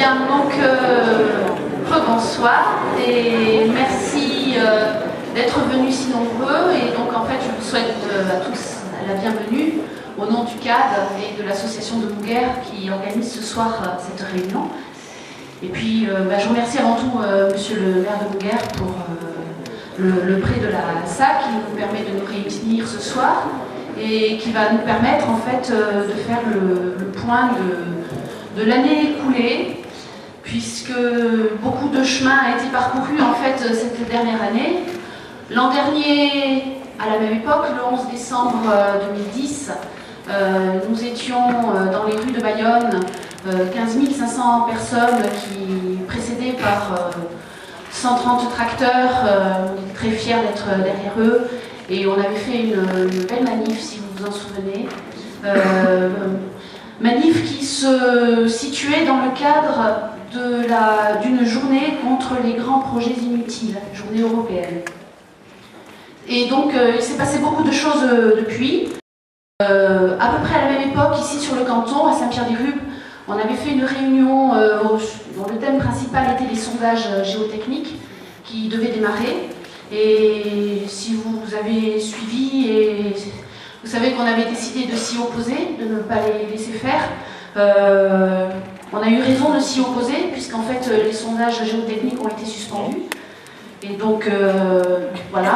Bien, donc bonsoir et merci d'être venus si nombreux. Et donc en fait, je vous souhaite à tous la bienvenue au nom du CAD et de l'association de Mougères qui organise ce soir cette réunion. Et puis, je remercie avant tout Monsieur le maire de Mougères pour le prêt de la salle qui nous permet de nous réunir ce soir et qui va nous permettre en fait de faire le point de l'année écoulée, puisque beaucoup de chemin a été parcouru en fait cette dernière année. L'an dernier, à la même époque, le 11 décembre 2010, nous étions dans les rues de Bayonne, 15 500 personnes qui précédées par 130 tracteurs. On était très fiers d'être derrière eux et on avait fait une belle manif, si vous vous en souvenez. Manif qui se situait dans le cadre d'une journée contre les grands projets inutiles, journée européenne. Et donc il s'est passé beaucoup de choses depuis. À peu près à la même époque, ici sur le canton, à Saint-Pierre-des-Rupes, on avait fait une réunion dont le thème principal était les sondages géotechniques qui devaient démarrer. Et si vous avez suivi, vous savez qu'on avait décidé de s'y opposer, de ne pas les laisser faire. On a eu raison de s'y opposer, puisqu'en fait les sondages géotechniques ont été suspendus. Et donc voilà,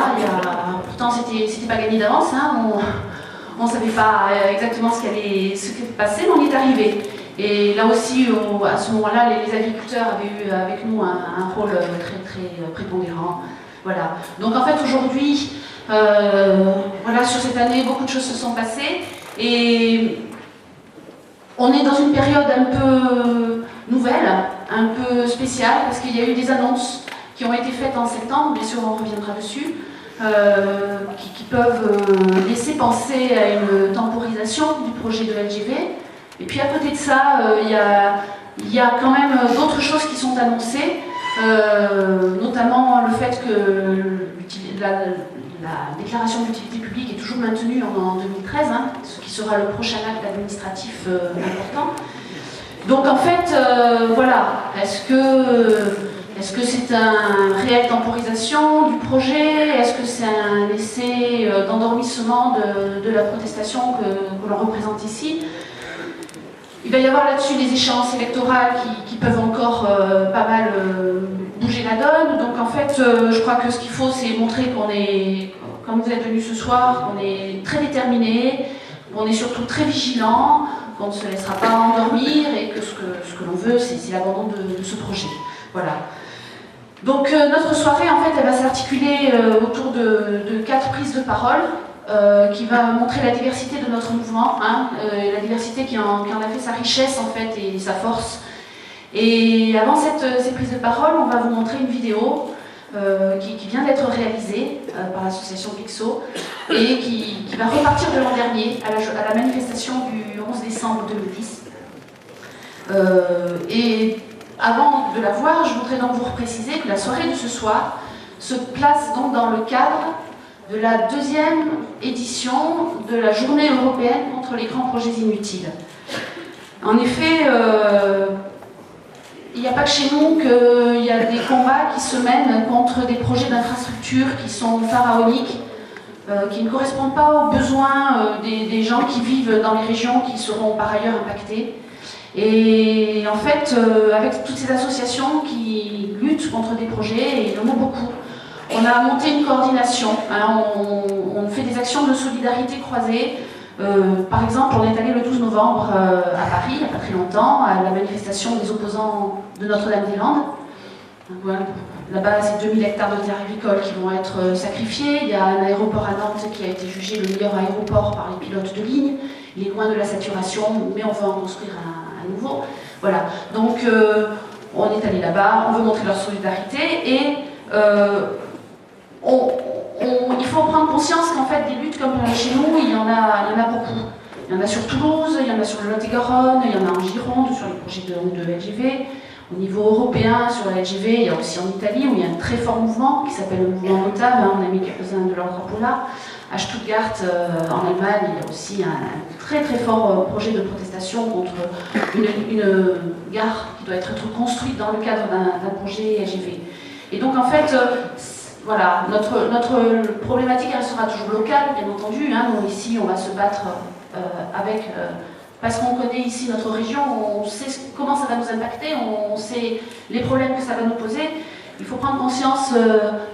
pourtant c'était pas gagné d'avance, hein, on ne savait pas exactement ce qui allait se passer, mais on y est arrivé. Et là aussi, à ce moment-là, les agriculteurs avaient eu avec nous un rôle très prépondérant. Voilà. Donc en fait aujourd'hui, voilà, sur cette année, beaucoup de choses se sont passées et on est dans une période un peu nouvelle, un peu spéciale, parce qu'il y a eu des annonces qui ont été faites en septembre, bien sûr on reviendra dessus, qui peuvent laisser penser à une temporisation du projet de LGV. Et puis à côté de ça, il y a quand même d'autres choses qui sont annoncées, notamment le fait que la déclaration d'utilité publique est toujours maintenue en 2013, hein, ce qui sera le prochain acte administratif important. Donc en fait, voilà, est-ce que c'est une réelle temporisation du projet? Est-ce que c'est un essai d'endormissement de la protestation que l'on représente ici? Il va y avoir là-dessus des échéances électorales qui peuvent encore pas mal bouger la donne. Donc en fait, je crois que ce qu'il faut, c'est montrer qu'on est, comme vous êtes venus ce soir, qu'on est très déterminés, qu'on est surtout très vigilants, qu'on ne se laissera pas endormir et que ce que l'on veut, c'est l'abandon de ce projet. Voilà. Donc notre soirée, en fait, elle va s'articuler autour de 4 prises de parole. Qui va montrer la diversité de notre mouvement, hein, la diversité qui en a fait sa richesse en fait et sa force. Et avant ces prises de parole, on va vous montrer une vidéo qui vient d'être réalisée par l'association Pixo et qui va repartir de l'an dernier à la manifestation du 11 décembre 2010. Et avant de la voir, je voudrais donc vous préciser que la soirée de ce soir se place donc dans le cadre de la 2e édition de la journée européenne contre les grands projets inutiles. En effet, il n'y a pas que chez nous qu'il y a des combats qui se mènent contre des projets d'infrastructures qui sont pharaoniques, qui ne correspondent pas aux besoins des gens qui vivent dans les régions qui seront par ailleurs impactées. Et en fait, avec toutes ces associations qui luttent contre des projets, et il y en a beaucoup, on a monté une coordination, hein, on fait des actions de solidarité croisées. Par exemple, on est allé le 12 novembre à Paris, il n'y a pas très longtemps, à la manifestation des opposants de Notre-Dame-des-Landes. Voilà. Là-bas, c'est 2000 hectares de terres agricoles qui vont être sacrifiés. Il y a un aéroport à Nantes qui a été jugé le meilleur aéroport par les pilotes de ligne. Il est loin de la saturation, mais on veut en construire un nouveau. Voilà. Donc, on est allé là-bas, on veut montrer leur solidarité et il faut prendre conscience qu'en fait des luttes comme chez nous, il y en a beaucoup. Il y en a sur Toulouse, il y en a sur le Lot-et-Garonne, il y en a en Gironde sur les projets de LGV. Au niveau européen, sur la LGV, il y a aussi en Italie, où il y a un très fort mouvement qui s'appelle le mouvement notable, hein, on a mis quelques-uns de leurs drapeaux là. À Stuttgart, en Allemagne, il y a aussi un très très fort projet de protestation contre une gare qui doit être construite dans le cadre d'un projet LGV. Et donc en fait, voilà, notre problématique elle sera toujours locale, bien entendu. Hein. Nous ici, on va se battre avec... parce qu'on connaît ici notre région, on sait comment ça va nous impacter, on sait les problèmes que ça va nous poser. Il faut prendre conscience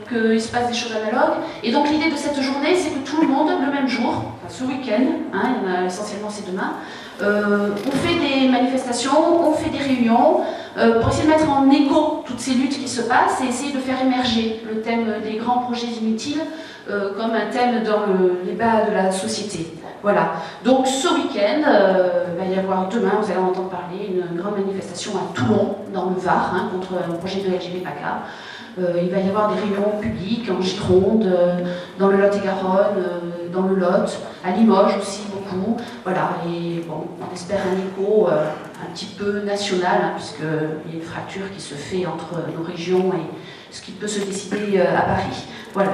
qu'il se passe des choses analogues. Et donc l'idée de cette journée, c'est que tout le monde, le même jour, enfin, ce week-end, hein, il y en a essentiellement c'est demain, on fait des manifestations, on fait des réunions, pour essayer de mettre en écho toutes ces luttes qui se passent et essayer de faire émerger le thème des grands projets inutiles comme un thème dans le débat de la société. Voilà. Donc ce week-end, il va y avoir demain, vous allez en entendre parler, une grande manifestation à Toulon, dans le Var, hein, contre un projet de LGV PACA. Il va y avoir des réunions publiques en Gironde, dans le Lot-et-Garonne, dans le Lot, à Limoges aussi beaucoup. Voilà, et bon, on espère un écho un petit peu national, hein, puisqu'il y a une fracture qui se fait entre nos régions et ce qui peut se décider à Paris. Voilà.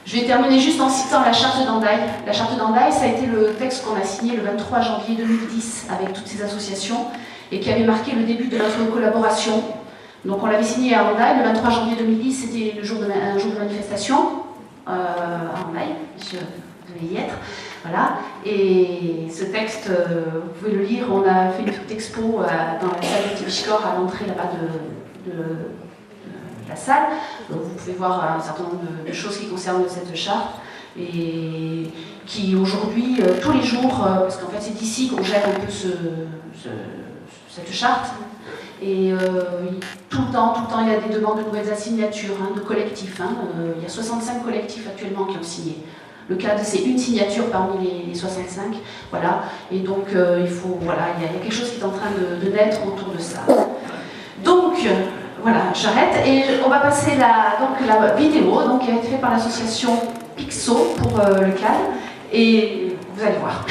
Je vais terminer juste en citant la charte d'Hendaye. La charte d'Hendaye, ça a été le texte qu'on a signé le 23 janvier 2010 avec toutes ces associations et qui avait marqué le début de notre collaboration. Donc on l'avait signé à Hendaye, le 23 janvier 2010, c'était un jour de manifestation à Hendaye, je devais y être. Voilà. Et ce texte, vous pouvez le lire, on a fait une petite expo dans la salle de Tibichkor à l'entrée là-bas de la salle. Donc vous pouvez voir un certain nombre de choses qui concernent cette charte et qui aujourd'hui, tous les jours, parce qu'en fait c'est ici qu'on gère un peu cette charte, et tout le temps, il y a des demandes de nouvelles signatures, hein, de collectifs. Hein, il y a 65 collectifs actuellement qui ont signé. Le cadre, c'est une signature parmi les 65, voilà. Et donc il faut, voilà, il y a quelque chose qui est en train de naître autour de ça. Donc voilà, j'arrête et on va passer la vidéo donc, qui a été faite par l'association Pixo pour le cadre et vous allez voir.